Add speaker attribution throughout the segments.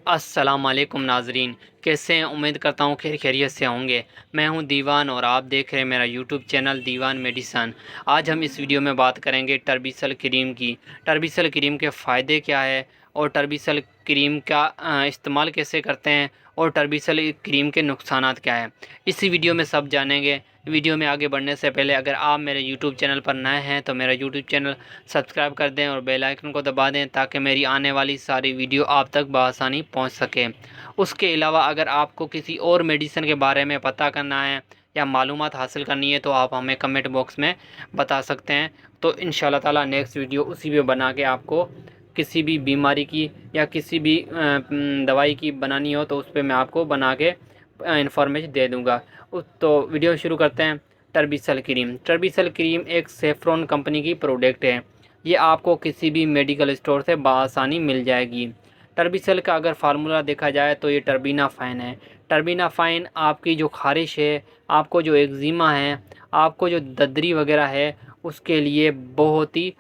Speaker 1: السلام علیکم ناظرین، کیسے ہیں؟ امید کرتا ہوں خیریت سے ہوں گے۔ میں ہوں دیوان اور آپ دیکھ رہے ہیں میرا یوٹیوب چینل دیوان میڈیسن۔ آج ہم اس ویڈیو میں بات کریں گے ٹربیسل کریم کی۔ ٹربیسل کریم کے فائدے کیا ہے اور ٹربیسل کریم کا استعمال کیسے کرتے ہیں اور ٹربیسل کریم کے نقصانات کیا ہیں، اسی ویڈیو میں سب جانیں گے۔ ویڈیو میں آگے بڑھنے سے پہلے اگر آپ میرے یوٹیوب چینل پر نئے ہیں تو میرا یوٹیوب چینل سبسکرائب کر دیں اور بیل آئیکن کو دبا دیں تاکہ میری آنے والی ساری ویڈیو آپ تک بآسانی پہنچ سکے۔ اس کے علاوہ اگر آپ کو کسی اور میڈیسن کے بارے میں پتہ کرنا ہے یا معلومات حاصل کرنی ہے تو آپ ہمیں کمنٹ باکس میں بتا سکتے ہیں، تو انشاءاللہ تعالی نیکسٹ ویڈیو اسی پہ بنا کے آپ کو کسی بھی بیماری کی یا کسی بھی دوائی کی بنانی ہو تو اس پہ میں آپ کو بنا کے انفارمیشن دے دوں گا۔ تو ویڈیو شروع کرتے ہیں۔ ٹربیسل کریم۔ ٹربیسل کریم ایک سیفرون کمپنی کی پروڈکٹ ہے۔ یہ آپ کو کسی بھی میڈیکل اسٹور سے بآسانی مل جائے گی۔ ٹربیسل کا اگر فارمولہ دیکھا جائے تو یہ ٹربینا فائن ہے۔ ٹربینا فائن آپ کی جو خارش ہے، آپ کو جو ایگزیما ہے، آپ کو جو ددری وغیرہ ہے، اس کے لیے بہت ہی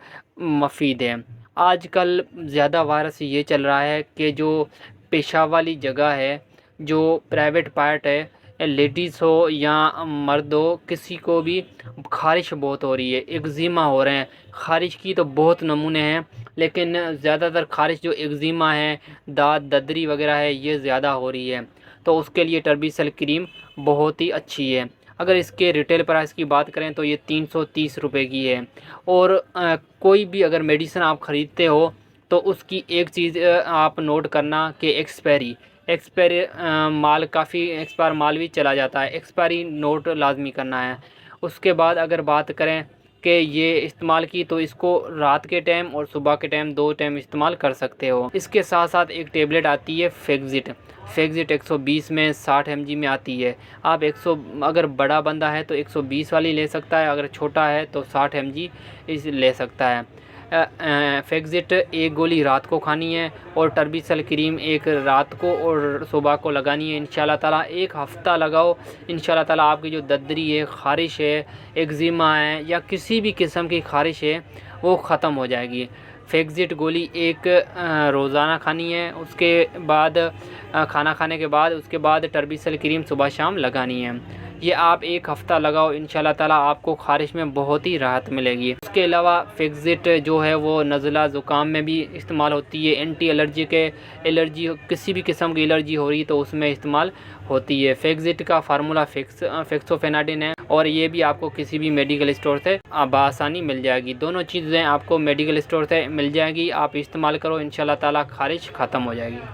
Speaker 1: مفید ہے۔ آج کل زیادہ وائرس یہ چل رہا ہے کہ جو پیشاب والی جگہ ہے، جو پرائیویٹ پارٹ ہے، لیڈیز ہو یا مرد ہو، کسی کو بھی خارش بہت ہو رہی ہے، ایگزیما ہو رہے ہیں۔ خارش کی تو بہت نمونے ہیں لیکن زیادہ تر خارش جو ایگزیما ہے، داد ددری وغیرہ ہے، یہ زیادہ ہو رہی ہے، تو اس کے لیے ٹربیسل کریم بہت ہی اچھی ہے۔ اگر اس کے ریٹیل پرائس کی بات کریں تو یہ 330 روپے کی ہے۔ اور کوئی بھی اگر میڈیسن آپ خریدتے ہو تو اس کی ایک چیز آپ نوٹ کرنا کہ ایکسپائری مال کافی ایکسپائر مال بھی چلا جاتا ہے، ایکسپائری نوٹ لازمی کرنا ہے۔ اس کے بعد اگر بات کریں کہ یہ استعمال کی تو اس کو رات کے ٹائم اور صبح کے ٹائم دو ٹائم استعمال کر سکتے ہو۔ اس کے ساتھ ساتھ ایک ٹیبلٹ آتی ہے فیگزٹ 120 میں 60 mg میں آتی ہے۔ آپ اگر بڑا بندہ ہے تو 120 والی لے سکتا ہے، اگر چھوٹا ہے تو 60 mg لے سکتا ہے۔ فیگزٹ ایک گولی رات کو کھانی ہے اور ٹربیسل کریم ایک رات کو اور صبح کو لگانی ہے۔ انشاءاللہ تعالیٰ ایک ہفتہ لگاؤ، انشاءاللہ تعالیٰ آپ کی جو ددری ہے، خارش ہے، ایگزیما ہے یا کسی بھی قسم کی خارش ہے وہ ختم ہو جائے گی۔ فیگزٹ گولی ایک روزانہ کھانی ہے، اس کے بعد کھانا کھانے کے بعد اس کے بعد ٹربیسل کریم صبح شام لگانی ہے۔ یہ آپ ایک ہفتہ لگاؤ، انشاءاللہ تعالیٰ آپ کو خارش میں بہت ہی راحت ملے گی۔ اس کے علاوہ فیگزٹ جو ہے وہ نزلہ زکام میں بھی استعمال ہوتی ہے، اینٹی الرجی کسی بھی قسم کی الرجی ہو رہی تو اس میں استعمال ہوتی ہے۔ فیگزٹ کا فارمولہ فیکسوفیناڈن ہے اور یہ بھی آپ کو کسی بھی میڈیکل اسٹور سے بآسانی مل جائے گی۔ دونوں چیزیں آپ کو میڈیکل اسٹور سے مل جائے گی، آپ استعمال کرو، انشاءاللہ تعالیٰ خارش ختم ہو جائے گی۔